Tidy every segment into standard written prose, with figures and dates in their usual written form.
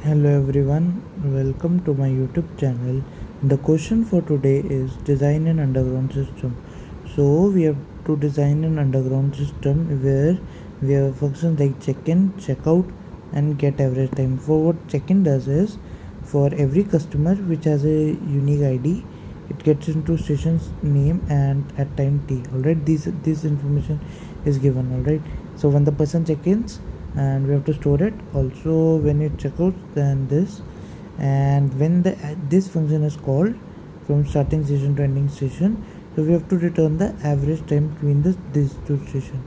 Hello everyone, welcome to my YouTube channel. The question for today is design an underground system. So we have to design an underground system where we have functions like check-in, check-out and get average time. For what check-in does is for every customer which has a unique ID, it gets into station's name and at time T. Alright, this information is given. Alright, so when the person check-ins and we have to store it also when it checkouts, then this, and when this function is called from starting station to ending station, so we have to return the average time between these two stations.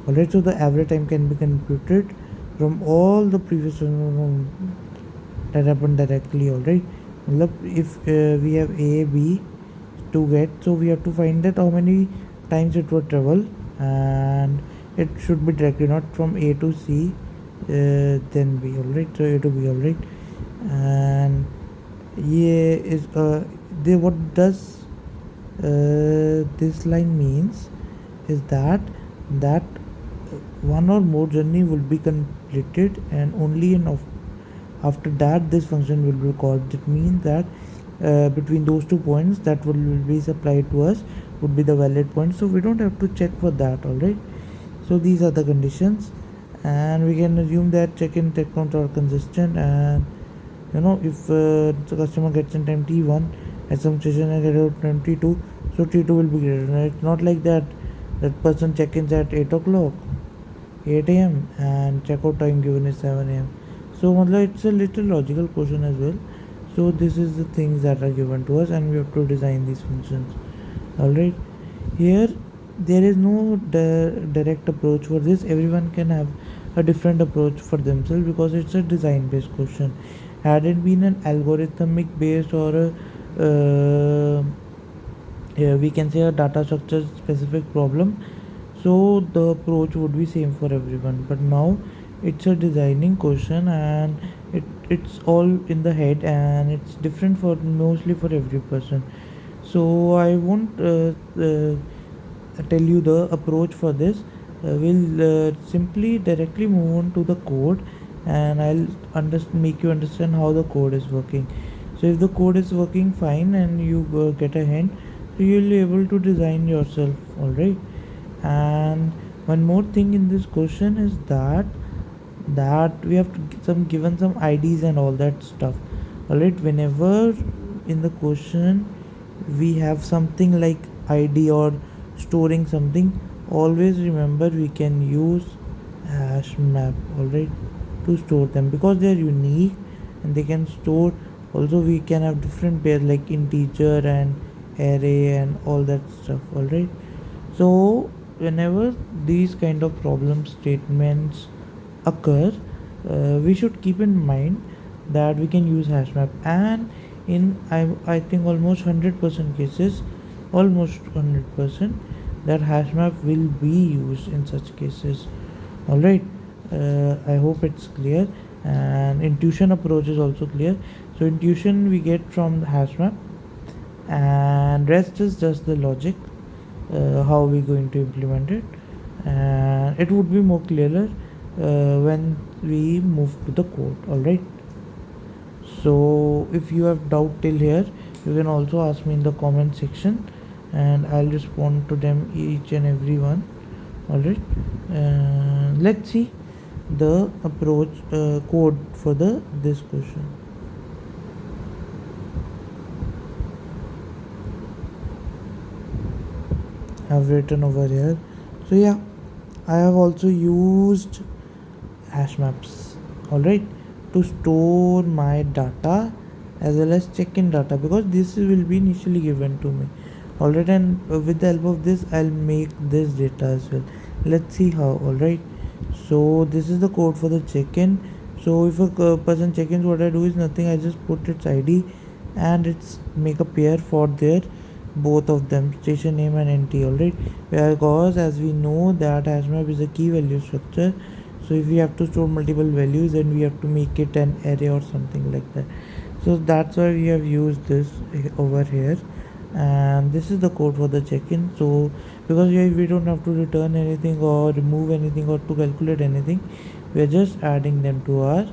Alright, so the average time can be computed from all the previous that happened directly. Alright, if we have a b to get, so we have to find that how many times it will travel, and it should be directly not from a to c, then b. Alright, so a to b. Alright, and yeah is what does this line means is that one or more journey will be completed, and only after that this function will be called. That means that between those 2 points that will be supplied to us would be the valid point, so we don't have to check for that. Alright, so these are the conditions, and we can assume that check-in check count are consistent, and if the customer gets in time t1 at some station and get out time t2, so t2 will be greater. It's not like that person check-ins at 8 o'clock 8 a.m. and checkout time given is 7 a.m. So it's a little logical question as well. So this is the things that are given to us, and we have to design these functions. Alright, here there is no direct approach for this. Everyone can have a different approach for themselves because it's a design based question. Had it been an algorithmic based or yeah, we can say a data structure specific problem, so the approach would be same for everyone. But now it's a designing question, and it's all in the head, and it's different for mostly for every person. So I won't tell you the approach for this. We'll simply directly move on to the code, and I'll make you understand how the code is working. So if the code is working fine and you get a hint, so you'll be able to design yourself. All right, and one more thing in this question is that we have to given some IDs and all that stuff. All right, whenever in the question we have something like ID or storing something, always remember we can use hash map. All right, to store them because they are unique and they can store. Also we can have different pairs like integer and array and all that stuff. All right, so whenever these kind of problem statements occur, we should keep in mind that we can use hash map, and in I think almost 100% cases, almost 100%, that hash map will be used in such cases. All right, I hope it's clear, and intuition approach is also clear. So intuition we get from the hash map, and rest is just the logic, how we going to implement it, and it would be more clearer when we move to the code. All right, so if you have doubt till here, you can also ask me in the comment section, and I'll respond to them each and every one. All right, let's see the approach code for the this question. I've written over here. So yeah, I have also used hash maps. All right, to store my data as well as check-in data, because this will be initially given to me. All right, and with the help of this I'll make this data as well. Let's see how. All right, so this is the code for the check-in. So if a person check-ins, what I do is nothing, I just put its ID and it's make a pair for their both of them, station name and NT. Alright, because as we know that hashmap is a key value structure, so if we have to store multiple values, then we have to make it an array or something like that. So that's why we have used this over here, and this is the code for the check-in. So because we don't have to return anything or remove anything or to calculate anything, we are just adding them to our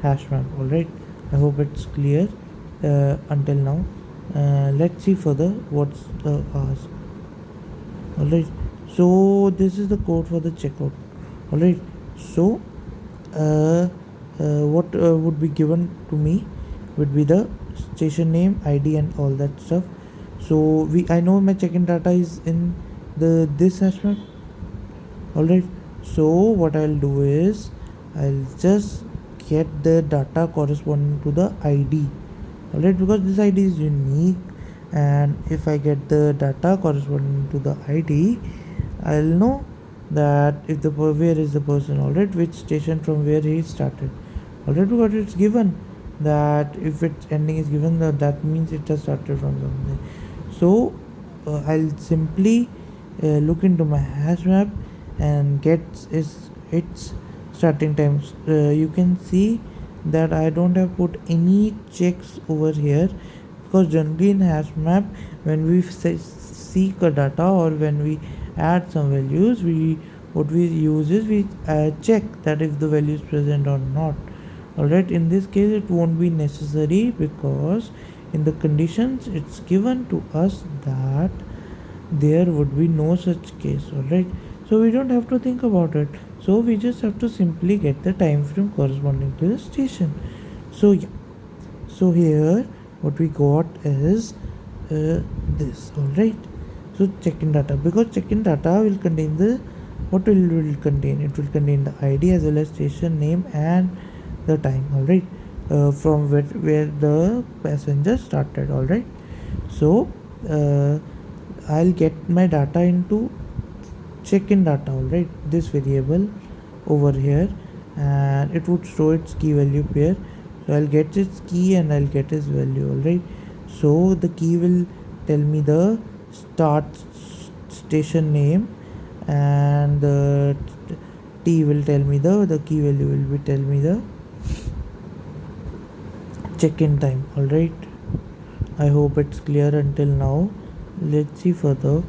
hash map. Alright, I hope it's clear until now. Let's see further what's the ask. Alright, so this is the code for the checkout. Alright, so uh, what would be given to me would be the station name, ID, and all that stuff. So I know my check-in data is in this hash map. Alright, so what I'll do is I'll just get the data corresponding to the ID. Alright, because this ID is unique, and if I get the data corresponding to the ID, I'll know that if where is the person, alright, which station from where he started. Alright, because it's given that if its ending is given, that means it has started from something. So I'll simply look into my hash map and get its starting times. You can see that I don't have put any checks over here, because generally in hash map, when we seek a data or when we add some values, what we use is we check that if the value is present or not. Alright, in this case it won't be necessary, because in the conditions it's given to us that there would be no such case. Alright, so we don't have to think about it, so we just have to simply get the time frame corresponding to the station. So yeah, so here what we got is this. Alright, so check-in data, because check-in data will contain what will contain, it will contain the ID as well as station name and the time. Alright, from where the passenger started. Alright, so I'll get my data into check-in data. Alright, this variable over here, and it would show its key value pair. So I'll get its key and I'll get its value. Alright, so the key will tell me the start station name, and the T will tell me the key value will be tell me the check-in time. Alright, I hope it's clear until now. Let's see further.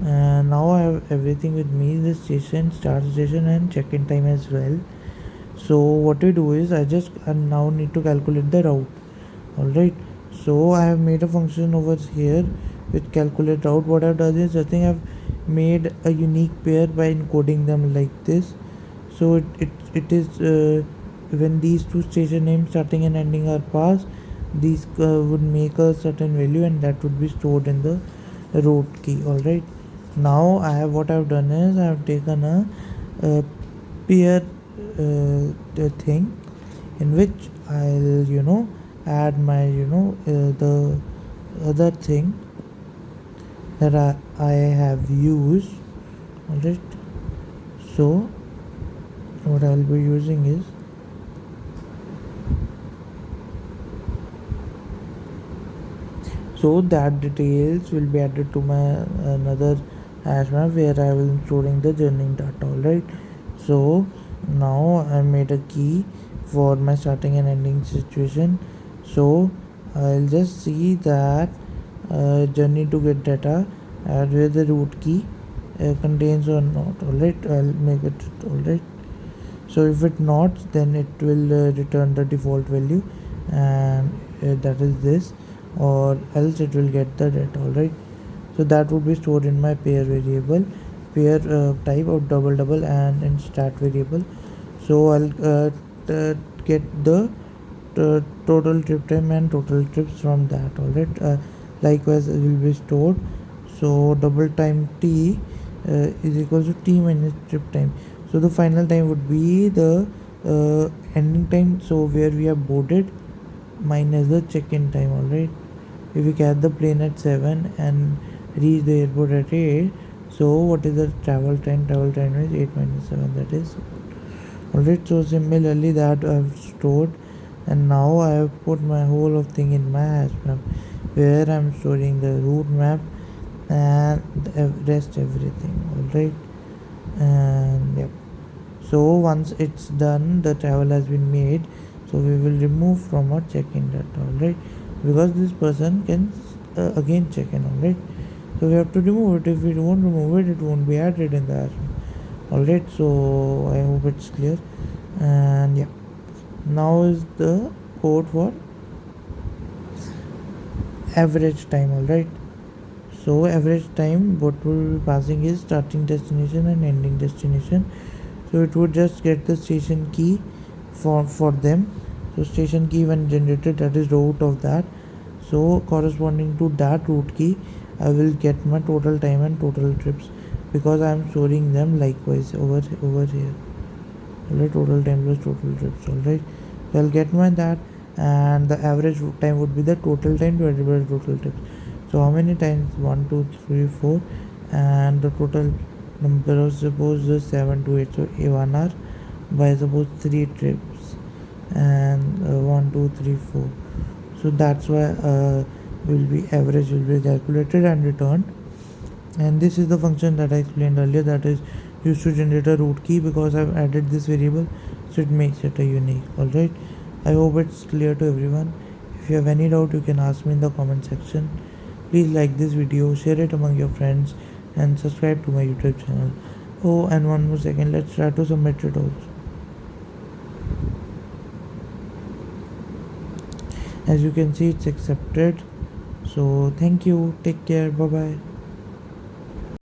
Now I have everything with me, the station, start station, and check-in time as well. So what we do is I now need to calculate the route. Alright, so I have made a function over here with calculate route. What I've done is I think I've made a unique pair by encoding them like this. So it is when these two station names starting and ending are passed, these would make a certain value, and that would be stored in the route key. Alright, now what I've done is I have taken a pair thing in which I'll add my the other thing that I have used. Alright, so what I'll be using is so that details will be added to my another hash map where I will be storing the journey data. Alright, so now I made a key for my starting and ending situation. So I'll just see that journey to get data and where the route key contains or not. Alright, I'll make it. Alright, so if it not, then it will return the default value, and that is this, or else it will get the data. Alright, so that would be stored in my pair variable, pair type of double and in stat variable. So I'll get the total trip time and total trips from that. Alright, likewise it will be stored. So double time t is equals to t minus trip time. So the final time would be the ending time, so where we are boarded, minus the check-in time. Alright, if we catch the plane at 7 and reach the airport at 8, so what is the travel time? Travel time is 8 minus 7, that is. Alright, so similarly that I have stored, and now I have put my whole of thing in my hash map where I am storing the route map and the rest everything. Alright, and yep, so once it's done, the travel has been made, so we will remove from our check-in data. Alright, because this person can again check in. Alright, so we have to remove it. If we don't remove it, it won't be added in the hash map. Alright, so I hope it's clear, and yeah, Now is the code for average time. All right, so average time what will be passing is starting destination and ending destination. So it would just get the station key for them. So station key when generated, that is route of that. So corresponding to that route key, I will get my total time and total trips, because I am storing them likewise over here. Alright, total time plus total trips. Alright, so I'll get my that, and the average time would be the total time divided by the total trips. So how many times? 1 2 3 4, and the total number of, suppose 7 to 8, so 1 hour by suppose 3 trips, and 1 2 3 4. So that's why will be average will be calculated and returned. And this is the function that I explained earlier, that is used to generate a root key, because I've added this variable, so it makes it a unique. Alright, I hope it's clear to everyone. If you have any doubt, you can ask me in the comment section. Please like this video, share it among your friends, and subscribe to my YouTube channel. Oh, and one more second, let's try to submit it also. As you can see, it's accepted. So thank you, take care, bye bye.